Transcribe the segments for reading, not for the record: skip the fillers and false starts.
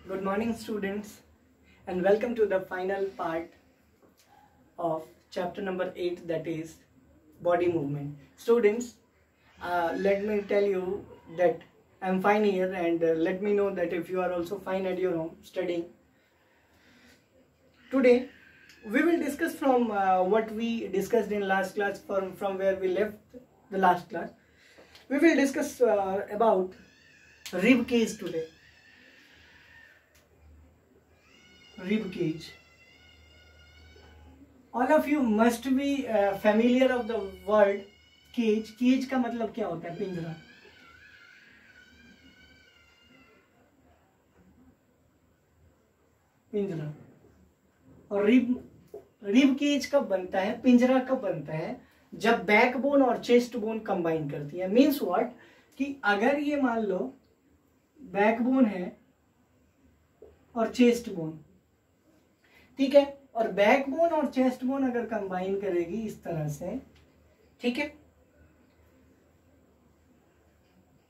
Good morning, students, and welcome to the final part of chapter number 8, that is body movement. Students, let me tell you that I'm fine here, and let me know that if you are also fine at your home studying. Today, we will discuss from what we discussed in last class, from where we left the last class. We will discuss about rib cage today. Rib cage. All of you must be familiar of the word cage. Cage का मतलब क्या होता है? पिंजरा. पिंजरा. और rib cage कब बनता है, पिंजरा कब बनता है? जब बैकबोन और चेस्ट बोन कंबाइन करती है. मीन्स व्हाट कि अगर ये मान लो बैकबोन है और चेस्ट बोन, ठीक है, और बैकबोन और चेस्ट बोन अगर कंबाइन करेगी इस तरह से, ठीक है,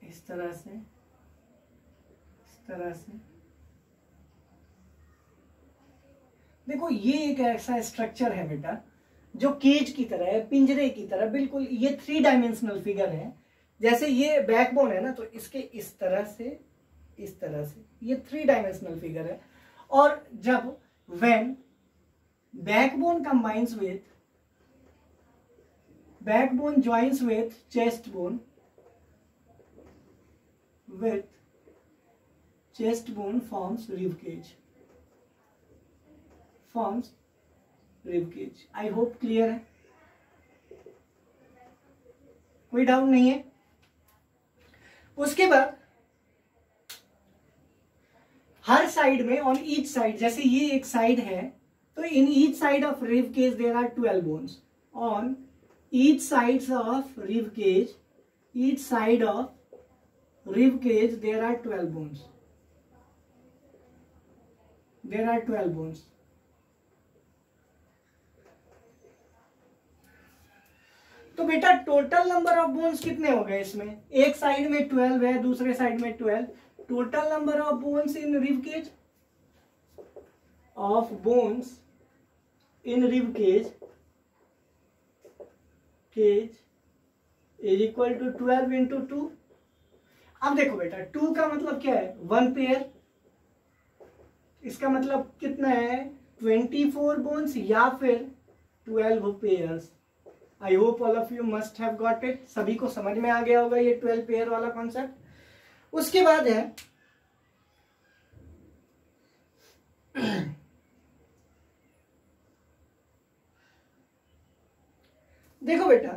इस तरह से, इस तरह से, देखो ये एक ऐसा स्ट्रक्चर है बेटा जो केज की तरह है, पिंजरे की तरह, बिल्कुल ये 3 डायमेंशनल फिगर है. जैसे ये बैकबोन है ना, तो इसके इस तरह से, इस तरह से, ये 3 डायमेंशनल फिगर है. और जब when backbone combines with, backbone joins with chest bone, with chest bone forms rib cage, forms rib cage. I hope clear है, कोई डाउट नहीं है. उसके बाद हर साइड में, ऑन ईच साइड, जैसे ये एक साइड है तो in each side of rib cage there are 12 bones. On each sides of rib cage, each side of rib cage there are 12 bones. There are 12 bones. तो बेटा total number of bones कितने हो गए इसमें? एक side में 12 है, दूसरे साइड में 12. Total number of bones in rib cage, of bones in rib cage is equal to 12 into 2. अब देखो बेटा 2 का मतलब क्या है? 1 पेयर. इसका मतलब कितना है? 24 बोन्स या फिर 12 pairs. I hope all of you must have got it. सभी को समझ में आ गया होगा ये 12 पेयर वाला कॉन्सेप्ट. उसके बाद है देखो बेटा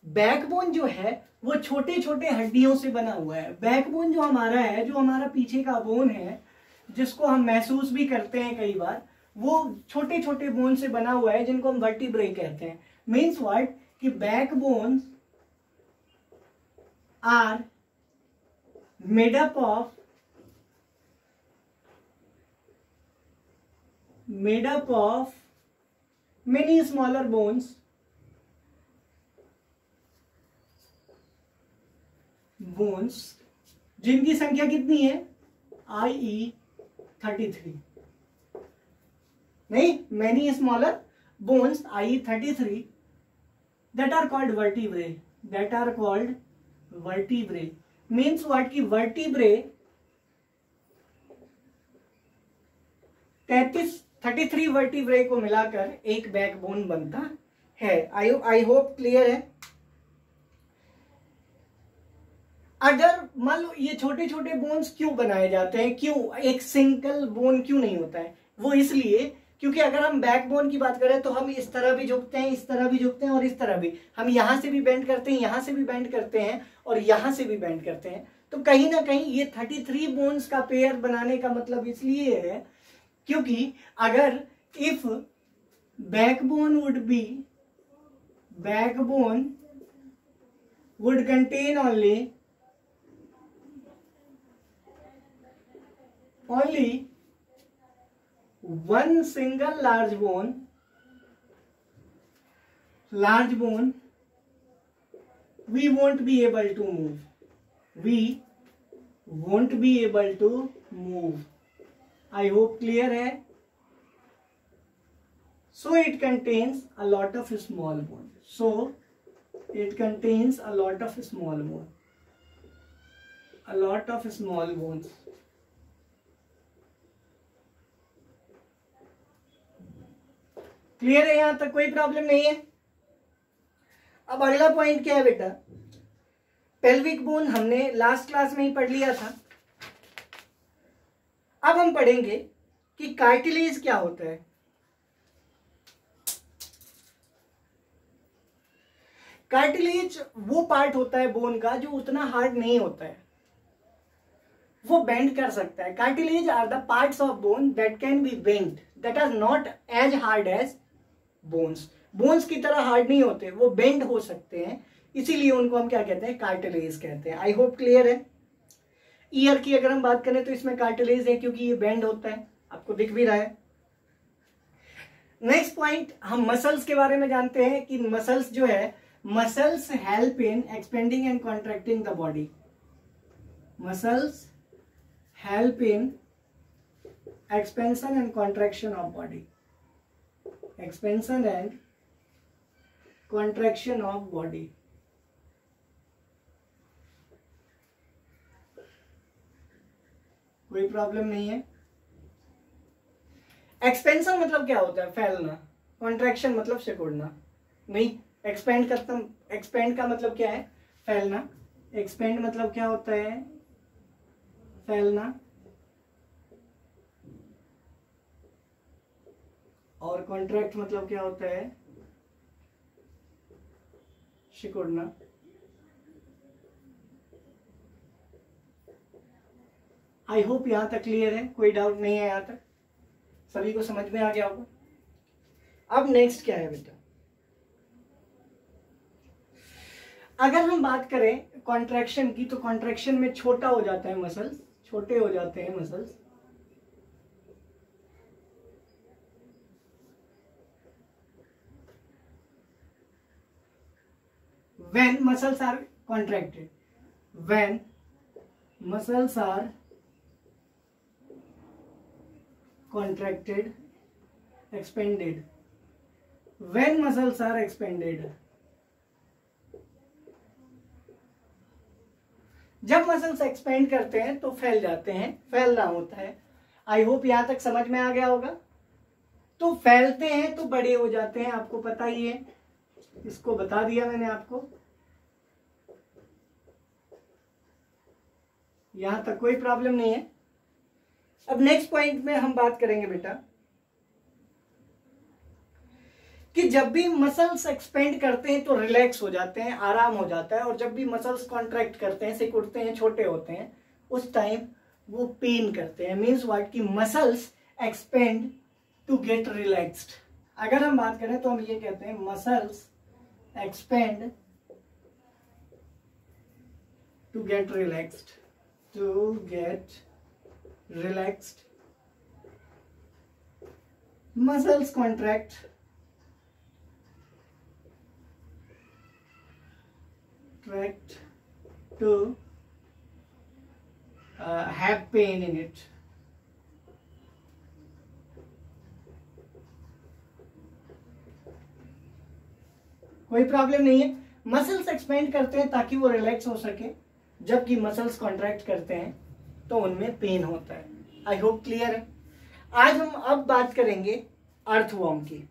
बैकबोन जो है वो छोटे छोटे हड्डियों से बना हुआ है. बैकबोन जो हमारा है, जो हमारा पीछे का बोन है, जिसको हम महसूस भी करते हैं कई बार, वो छोटे छोटे बोन से बना हुआ है जिनको हम वर्टिब्रे कहते हैं. मीन्स व्हाट कि backbones are made up of many smaller bones, जिनकी संख्या कितनी है? IE 33. नहीं, many smaller bones IE 33 that are called vertebrae. That are called vertebrae. Means what की वर्टिब्रे 33 वर्टिब्रे को मिलाकर एक बैकबोन बनता है. आई होप क्लियर है. अगर मान लो ये छोटे छोटे बोन्स क्यों बनाए जाते हैं, क्यों एक सिंगल बोन क्यों नहीं होता है? वो इसलिए क्योंकि अगर हम बैकबोन की बात करें तो हम इस तरह भी झुकते हैं, इस तरह भी झुकते हैं और इस तरह भी. हम यहां से भी बेंड करते हैं, यहां से भी बेंड करते हैं और यहां से भी बेंड करते हैं. तो कहीं ना कहीं ये 33 बोन्स का पेयर बनाने का मतलब इसलिए है क्योंकि अगर if backbone would contain only one single large bone, we won't be able to move. We won't be able to move. I hope clear है. So it contains a lot of small bone. So it contains a lot of small bone. A lot of small bones. Clear है? यहां तक कोई problem नहीं है. अब अगला point क्या है बेटा? पेल्विक बोन हमने लास्ट क्लास में ही पढ़ लिया था. अब हम पढ़ेंगे कि कार्टिलेज क्या होता है. कार्टिलेज वो पार्ट होता है बोन का जो उतना हार्ड नहीं होता है, वो बेंड कर सकता है. Cartilage are the parts of bone that can be bend, that are not as hard as bones. Bones की तरह हार्ड नहीं होते, वो बेंड हो सकते हैं, इसीलिए उनको हम क्या कहते हैं? कार्टिलेज कहते हैं. आई होप क्लियर है. ईयर की अगर हम बात करें तो इसमें कार्टिलेज है क्योंकि ये बेंड होता है, आपको दिख भी रहा है. नेक्स्ट पॉइंट, हम मसल्स के बारे में जानते हैं कि मसल्स जो है, muscles help in expanding and contracting the body. Muscles help in expansion and contraction of body. Expansion and contraction of body. कोई प्रॉब्लम नहीं है. एक्सपेंशन मतलब क्या होता है? फैलना. कॉन्ट्रैक्शन मतलब सिकुड़ना. नहीं, एक्सपेंड का मतलब क्या है? फैलना. एक्सपेंड मतलब क्या होता है? फैलना. और कॉन्ट्रैक्ट मतलब क्या होता है? सिकुड़ना. आई होप यहां तक क्लियर है, कोई डाउट नहीं है. यहां तक सभी को समझ में आ गया होगा. अब नेक्स्ट क्या है बेटा? अगर हम बात करें कॉन्ट्रैक्शन की, तो कॉन्ट्रैक्शन में छोटा हो जाता है मसल्स, छोटे हो जाते हैं muscles. when muscles are contracted, when muscles are contracted, expanded, when muscles are expanded. जब मसल्स एक्सपेंड करते हैं तो फैल जाते हैं, फैलना होता है. आई होप यहां तक समझ में आ गया होगा. तो फैलते हैं तो बड़े हो जाते हैं, आपको पता ही है, इसको बता दिया मैंने आपको. यहां तक कोई प्रॉब्लम नहीं है. अब नेक्स्ट पॉइंट में हम बात करेंगे बेटा कि जब भी मसल्स एक्सपेंड करते हैं तो रिलैक्स हो जाते हैं, आराम हो जाता है, और जब भी मसल्स कॉन्ट्रैक्ट करते हैं, सिकुड़ते हैं, छोटे होते हैं, उस टाइम वो पेन करते हैं. मीन्स व्हाट कि muscles expand to get relaxed. अगर हम बात करें तो हम ये कहते हैं muscles expand to get relaxed, to get relaxed. Muscles contract to have pain in it. कोई प्रॉब्लम नहीं है. मसल्स एक्सपेंड करते हैं ताकि वो रिलैक्स हो सके, जबकि मसल्स कॉन्ट्रैक्ट करते हैं तो उनमें पेन होता है. आई होप क्लियर है. आज हम अब बात करेंगे अर्थवर्म की.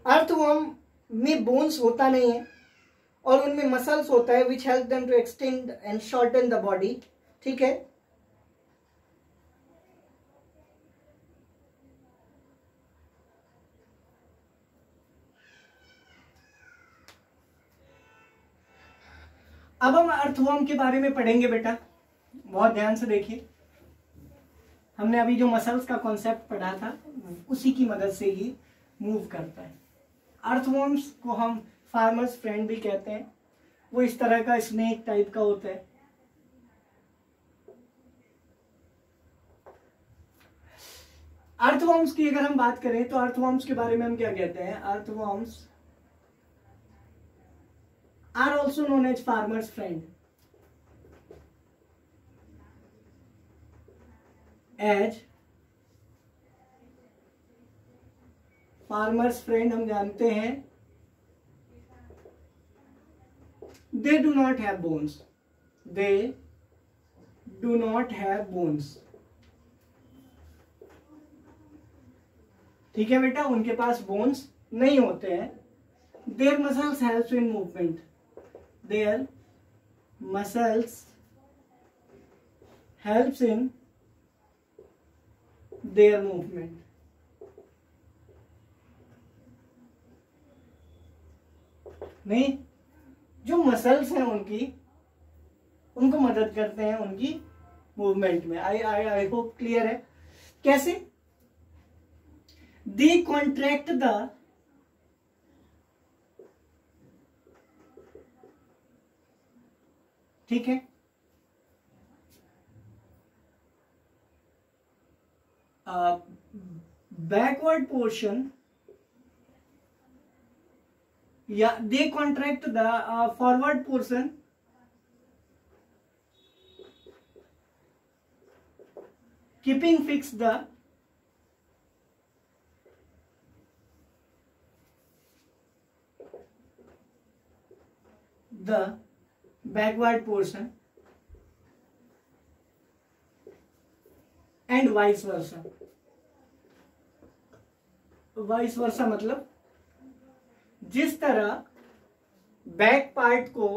अर्थवर्म में बोन्स होता नहीं है और उनमें मसल्स होता है which help them to extend and shorten the body. ठीक है. अब हम अर्थवर्म के बारे में पढ़ेंगे बेटा, बहुत ध्यान से देखिए. हमने अभी जो मसल्स का कॉन्सेप्ट पढ़ा था उसी की मदद से ही मूव करता है. अर्थवर्म्स को हम फार्मर्स फ्रेंड भी कहते हैं. वो इस तरह का स्नेक टाइप का होता है. अर्थवर्म्स की अगर हम बात करें तो अर्थवर्म्स के बारे में हम क्या कहते हैं? Earthworms are also known as farmers friend. As farmers friend हम जानते हैं they do not have bones, they do not have bones. ठीक है बेटा, उनके पास बोन्स नहीं होते हैं। Their muscles helps in movement, their muscles helps in their movement. नहीं, जो मसल्स हैं उनकी, उनको मदद करते हैं उनकी मूवमेंट में। आई होप क्लियर है। कैसे? दे कॉन्ट्रैक्ट द ठीक है, बैकवर्ड पोर्शन, या they contract the forward portion keeping fix the backward portion and vice versa। Vice versa मतलब जिस तरह बैक पार्ट को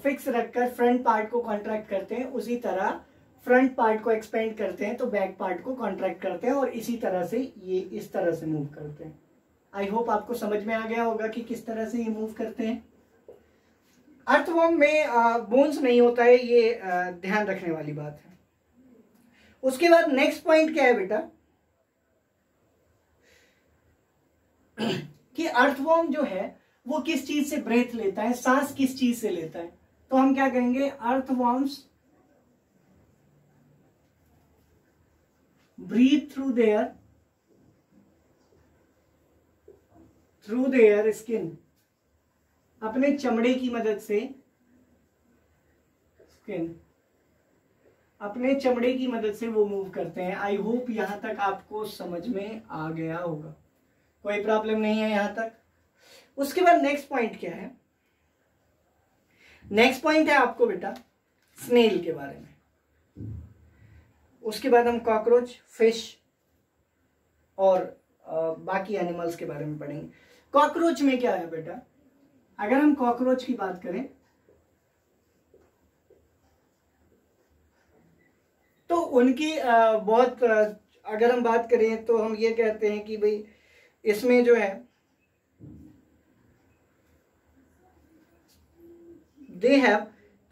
फिक्स रखकर फ्रंट पार्ट को कॉन्ट्रैक्ट करते हैं, उसी तरह फ्रंट पार्ट को एक्सपेंड करते हैं तो बैक पार्ट को कॉन्ट्रैक्ट करते हैं, और इसी तरह से ये इस तरह से मूव करते हैं। आई होप आपको समझ में आ गया होगा कि किस तरह से ये मूव करते हैं। अर्थवॉर्म में बोन्स नहीं होता है, ये ध्यान रखने वाली बात है। उसके बाद नेक्स्ट पॉइंट क्या है बेटा कि अर्थवॉर्म जो है वो किस चीज से ब्रेथ लेता है, सांस किस चीज से लेता है। तो हम क्या कहेंगे, earthworms breathe through their skin, अपने चमड़े की मदद से, अपने चमड़े की मदद से वो मूव करते हैं। आई होप यहां तक आपको समझ में आ गया होगा, कोई प्रॉब्लम नहीं है यहां तक। उसके बाद नेक्स्ट पॉइंट क्या है, नेक्स्ट पॉइंट है आपको बेटा स्नेल के बारे में। उसके बाद हम कॉकरोच, फिश और बाकी एनिमल्स के बारे में पढ़ेंगे। कॉकरोच में क्या है बेटा, अगर हम कॉकरोच की बात करें तो उनकी बहुत अगर हम बात करें तो हम ये कहते हैं कि भाई इसमें जो है they have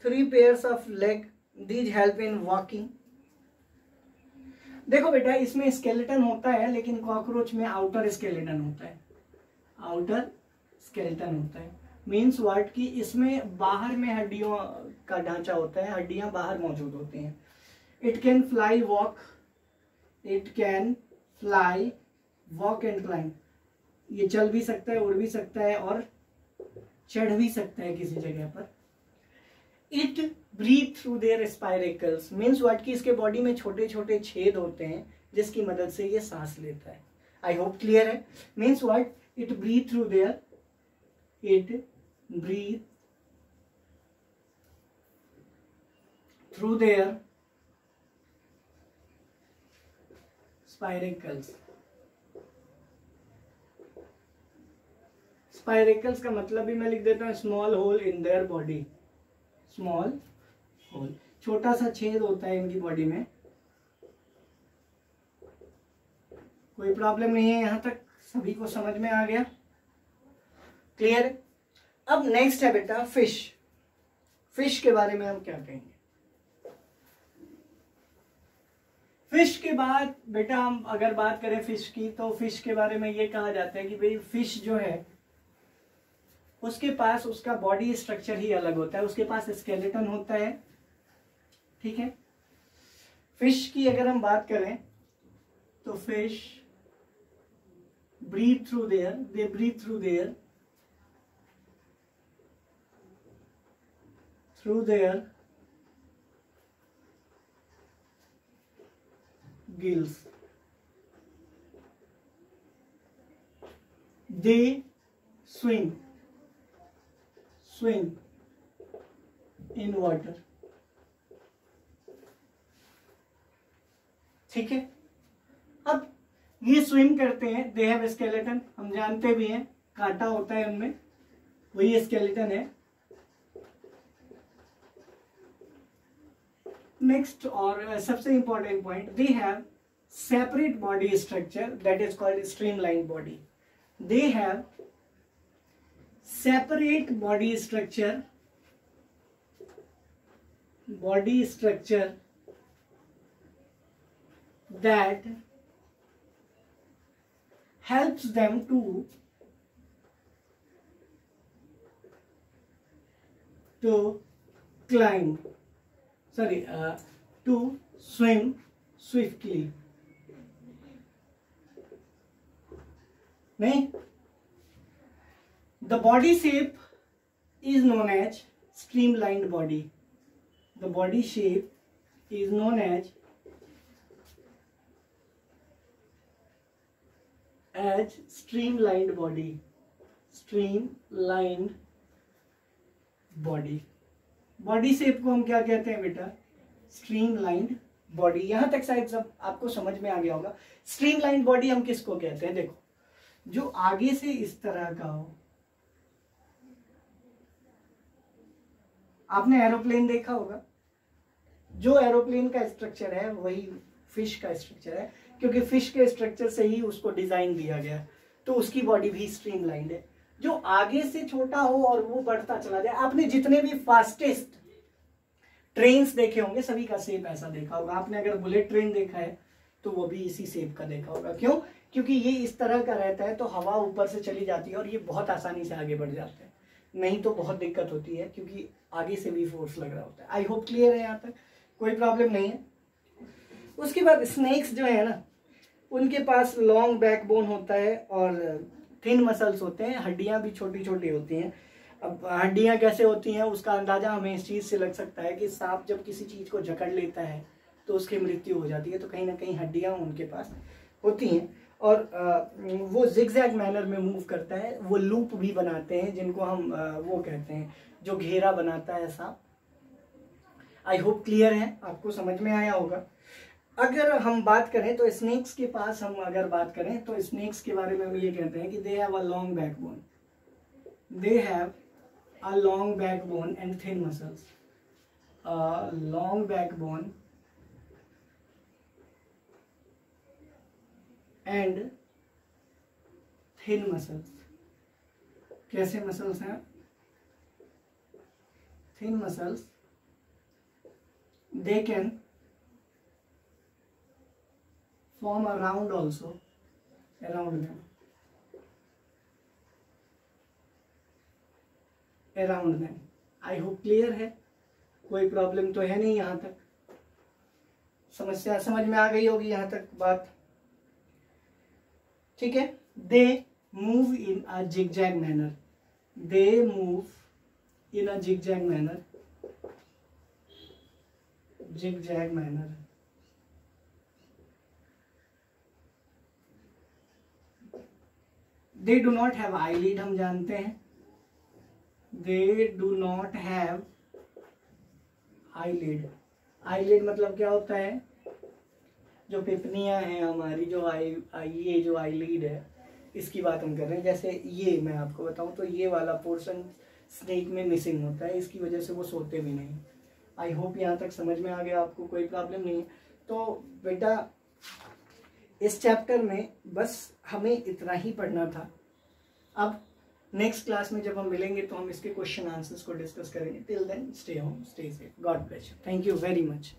3 pairs of leg, these help in walking. देखो बेटा इसमें स्केलेटन होता है, लेकिन कॉकरोच में आउटर स्केलेटन होता है, आउटर स्केलेटन होता है। मीन्स व्हाट कि इसमें बाहर में हड्डियों का ढांचा होता है, हड्डियां बाहर मौजूद होती हैं। It can fly walk, it can fly walk and climb, ये चल भी सकता है, उड़ भी सकता है और चढ़ भी सकता है किसी जगह पर। It breathe through their spiracles, means what कि इसके बॉडी में छोटे छोटे छेद होते हैं जिसकी मदद से ये सांस लेता है। आई होप क्लियर है। Means what, it breathe through their, it breathe through their spiracles. Spiracles का मतलब भी मैं लिख देता हूं, small hole in their body, small hole, छोटा सा छेद होता है इनकी बॉडी में। कोई प्रॉब्लम नहीं है, यहां तक सभी को समझ में आ गया, क्लियर। अब नेक्स्ट है बेटा फिश। फिश के बारे में हम क्या कहेंगे। फिश के बाद बेटा हम अगर बात करें फिश की, तो फिश के बारे में ये कहा जाता है कि भाई फिश जो है उसके पास उसका बॉडी स्ट्रक्चर ही अलग होता है, उसके पास स्केलेटन होता है, ठीक है। फिश की अगर हम बात करें तो fish breathe through their, they breathe through their gills. They swim in water. ठीक है, अब ये स्विम करते हैं, दे हैव स्केलेटन, हम जानते भी हैं कांटा होता है उनमें, वही स्केलेटन है। नेक्स्ट और सबसे important point, they have separate body structure that is called streamline body. They have separate body structure that helps them to climb, to swim swiftly. नहीं, the body shape is known as streamlined body. The body shape is known as streamlined body. Streamlined body. Body shape को हम क्या कहते हैं बेटा? Streamlined body. यहां तक शायद सब आपको समझ में आ गया होगा। स्ट्रीमलाइंड बॉडी हम किसको कहते हैं? देखो, जो आगे से इस तरह का हो। आपने एरोप्लेन देखा होगा, जो एरोप्लेन का स्ट्रक्चर है वही फिश का स्ट्रक्चर है, क्योंकि फिश के स्ट्रक्चर से ही उसको डिजाइन दिया गया, तो उसकी बॉडी भी स्ट्रीमलाइंड है। जो आगे से छोटा हो और वो बढ़ता चला जाए। आपने जितने भी फास्टेस्ट ट्रेन्स देखे होंगे सभी का शेप ऐसा देखा होगा। आपने अगर बुलेट ट्रेन देखा है तो वो भी इसी शेप का देखा होगा। क्यों? क्योंकि ये इस तरह का रहता है तो हवा ऊपर से चली जाती है और ये बहुत आसानी से आगे बढ़ जाते हैं, नहीं तो बहुत दिक्कत होती है क्योंकि आगे से भी फोर्स लग रहा होता है। आई होप क्लियर है, यहाँ तक कोई प्रॉब्लम नहीं है। उसके बाद स्नेक्स जो है ना, उनके पास लॉन्ग बैकबोन होता है और थिन मसल्स होते हैं, हड्डियां भी छोटी छोटी होती हैं। अब हड्डियां कैसे होती हैं उसका अंदाजा हमें इस चीज से लग सकता है कि सांप जब किसी चीज को जकड़ लेता है तो उसकी मृत्यु हो जाती है, तो कहीं ना कहीं हड्डियां उनके पास होती हैं और वो जिगजैग मैनर में मूव करता है। वो लूप भी बनाते हैं जिनको हम वो कहते हैं जो घेरा बनाता है सांप। आई होप क्लियर है, आपको समझ में आया होगा। अगर हम बात करें तो स्नेक्स के पास हम अगर बात करें तो स्नेक्स के बारे में हम ये कहते हैं कि they have a long backbone, they have a long backbone and thin muscles. Long backbone and thin muscles. कैसे मसल्स हैं? Thin muscles, they can form a round also around them, I hope clear है, कोई problem तो है नहीं। यहां तक समस्या समझ में आ गई होगी, यहां तक बात ठीक है। They move in a zigzag manner, they move in a zigzag manner, zigzag manner. They do not have eyelid, हम जानते हैं। They do not have eyelid. eyelid मतलब क्या होता है? जो पेपनियां हैं हमारी, जो ये जो eyelid है, इसकी बात हम कर रहे हैं। जैसे ये मैं आपको बताऊं तो ये वाला पोर्शन स्नेक में मिसिंग होता है, इसकी वजह से वो सोते भी नहीं। आई होप यहाँ तक समझ में आ गया, आपको कोई प्रॉब्लम नहीं है। तो बेटा इस चैप्टर में बस हमें इतना ही पढ़ना था। अब नेक्स्ट क्लास में जब हम मिलेंगे तो हम इसके क्वेश्चन आंसर्स को डिस्कस करेंगे। Till then stay home, stay safe, God bless you, thank you very much.